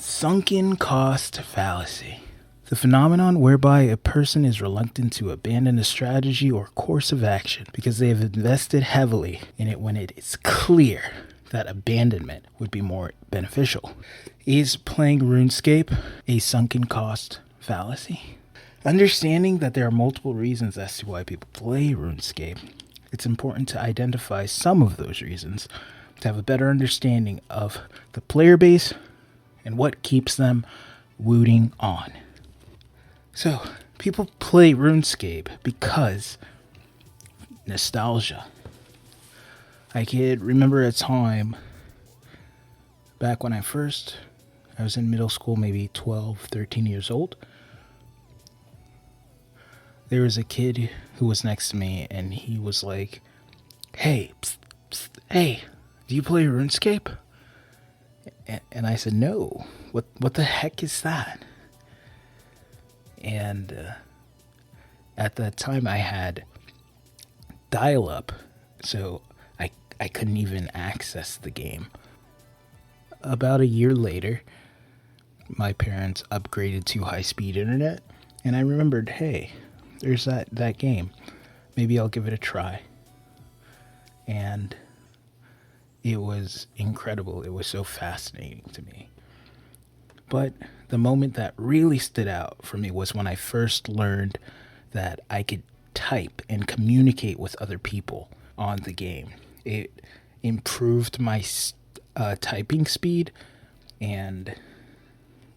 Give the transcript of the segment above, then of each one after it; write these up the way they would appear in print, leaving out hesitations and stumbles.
Sunken cost fallacy. The phenomenon whereby a person is reluctant to abandon a strategy or course of action because they have invested heavily in it when it is clear that abandonment would be more beneficial. Is playing RuneScape a sunken cost fallacy? Understanding that there are multiple reasons as to why people play RuneScape, it's important to identify some of those reasons to have a better understanding of the player base and what keeps them rooting on. So, people play RuneScape because nostalgia. I could remember a time back when I was in middle school, maybe 12, 13 years old. There was a kid who was next to me and he was like, hey, psst, psst, hey, do you play RuneScape? And I said, no, what the heck is that? And at that time I had dial-up, so I couldn't even access the game. About a year later, my parents upgraded to high-speed internet, and I remembered, hey, there's that game. Maybe I'll give it a try. And it was incredible. It was so fascinating to me. But the moment that really stood out for me was when I first learned that I could type and communicate with other people on the game. It improved my typing speed, and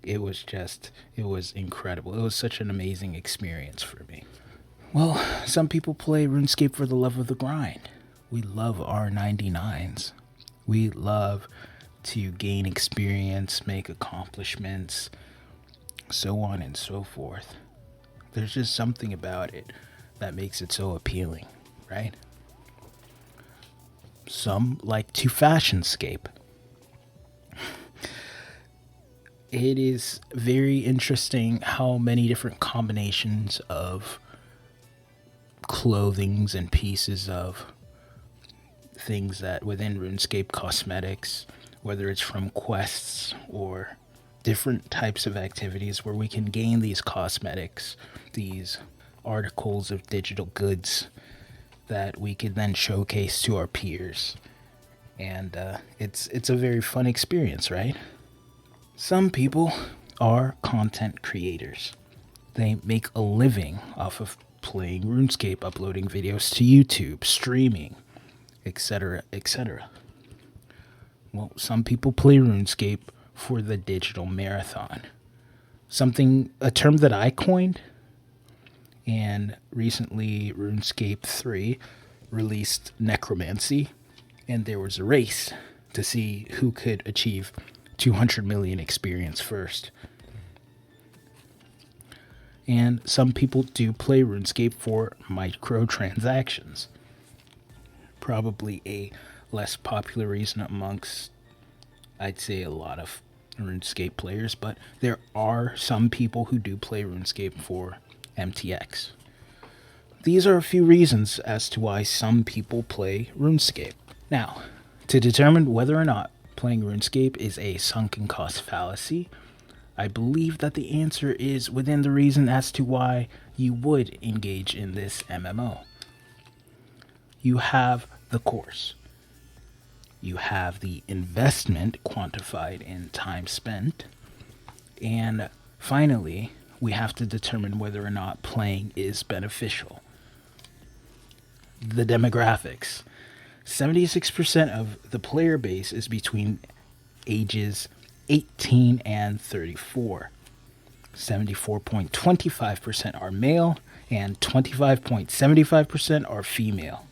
it was incredible. It was such an amazing experience for me. Well, some people play RuneScape for the love of the grind. We love our 99s. We love to gain experience, make accomplishments, so on and so forth. There's just something about it that makes it so appealing, right? Some like to fashionscape. It is very interesting how many different combinations of clothings and pieces of things that within RuneScape cosmetics, whether it's from quests or different types of activities where we can gain these cosmetics, these articles of digital goods that we could then showcase to our peers. And it's a very fun experience, right? Some people are content creators. They make a living off of playing RuneScape, uploading videos to YouTube, streaming, etc., etc. Well, some people play RuneScape for the digital marathon. A term that I coined, and recently RuneScape 3 released Necromancy, and there was a race to see who could achieve 200 million experience first. And some people do play RuneScape for microtransactions. Probably a less popular reason amongst, I'd say, a lot of RuneScape players, but there are some people who do play RuneScape for MTX. These are a few reasons as to why some people play RuneScape. Now, to determine whether or not playing RuneScape is a sunken cost fallacy, I believe that the answer is within the reason as to why you would engage in this MMO. You have the course. You have the investment quantified in time spent. And finally, we have to determine whether or not playing is beneficial. The demographics. 76% of the player base is between ages 18 and 34. 74.25% are male and 25.75% are female.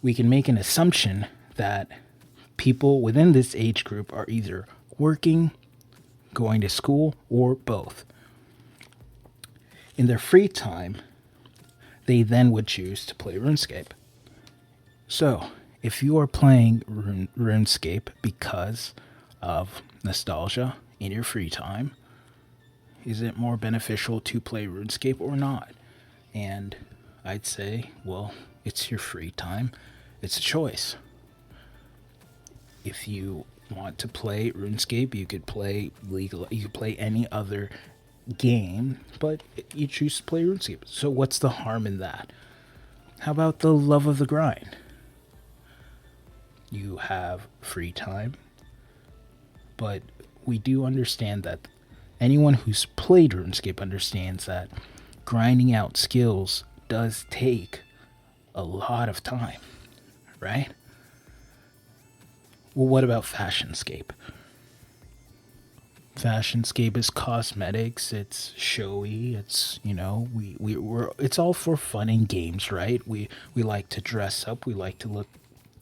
We can make an assumption that people within this age group are either working, going to school, or both. In their free time, they then would choose to play RuneScape. So, if you are playing RuneScape because of nostalgia in your free time, is it more beneficial to play RuneScape or not? And I'd say, well, it's your free time. It's a choice. If you want to play RuneScape, you could play you could play any other game, but you choose to play RuneScape. So what's the harm in that? How about the love of the grind? You have free time, but we do understand that anyone who's played RuneScape understands that grinding out skills does take a lot of time, right? Well, what about Fashionscape? Fashionscape is cosmetics, it's showy, it's, it's all for fun and games, right? We like to dress up, we like to look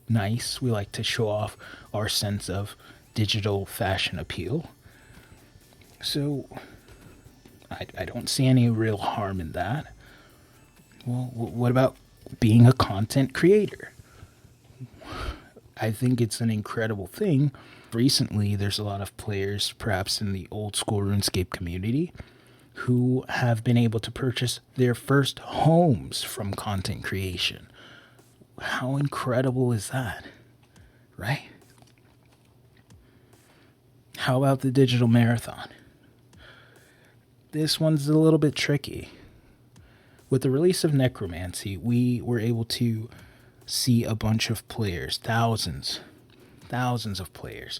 nice, we like to show off our sense of digital fashion appeal. So I don't see any real harm in that. Well, what about being a content creator? I think it's an incredible thing. Recently, there's a lot of players, perhaps in the old school RuneScape community, who have been able to purchase their first homes from content creation. How incredible is that, right? How about the digital marathon? This one's a little bit tricky. With the release of Necromancy, we were able to see a bunch of players, thousands of players,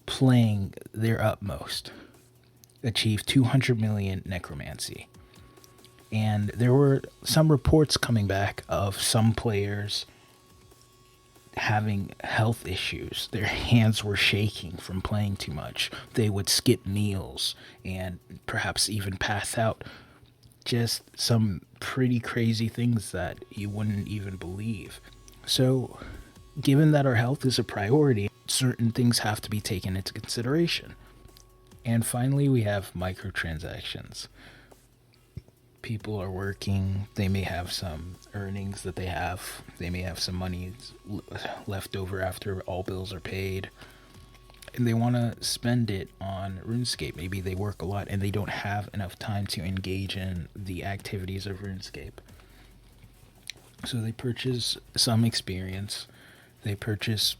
playing their utmost, achieve 200 million Necromancy. And there were some reports coming back of some players having health issues. Their hands were shaking from playing too much. They would skip meals and perhaps even pass out. Just some pretty crazy things that you wouldn't even believe. So, given that our health is a priority, certain things have to be taken into consideration. And finally, we have microtransactions. People are working, they may have some earnings that they may have some money left over after all bills are paid, and they want to spend it on RuneScape. Maybe they work a lot and they don't have enough time to engage in the activities of RuneScape. So they purchase some experience, they purchase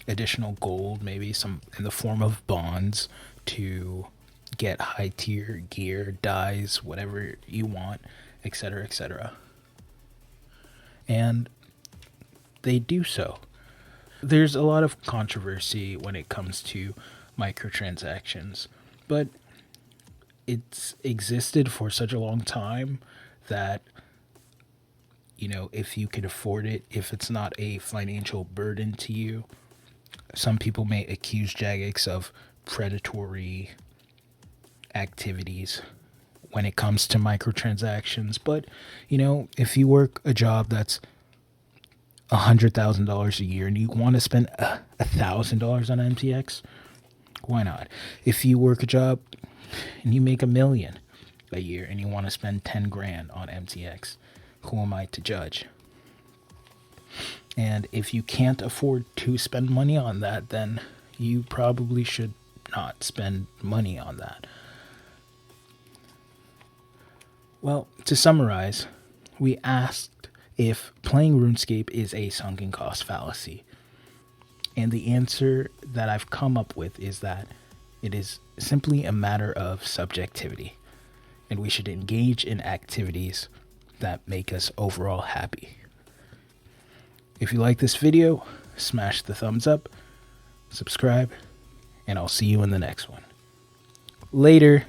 additional gold, maybe some in the form of bonds, to get high tier gear, dyes, whatever you want, etc., etc. And they do so. There's a lot of controversy when it comes to microtransactions, but it's existed for such a long time that, if you can afford it, if it's not a financial burden to you, some people may accuse Jagex of predatory activities when it comes to microtransactions. But, if you work a job that's $100,000 a year and you want to spend $1,000 on MTX, why not? If you work a job and you make $1 million a year and you want to spend 10 grand on MTX, who am I to judge? And if you can't afford to spend money on that, then you probably should not spend money on that. Well, to summarize, we asked if playing RuneScape is a sunken cost fallacy. And the answer that I've come up with is that it is simply a matter of subjectivity, and we should engage in activities that make us overall happy. If you like this video, smash the thumbs up, subscribe, and I'll see you in the next one. Later.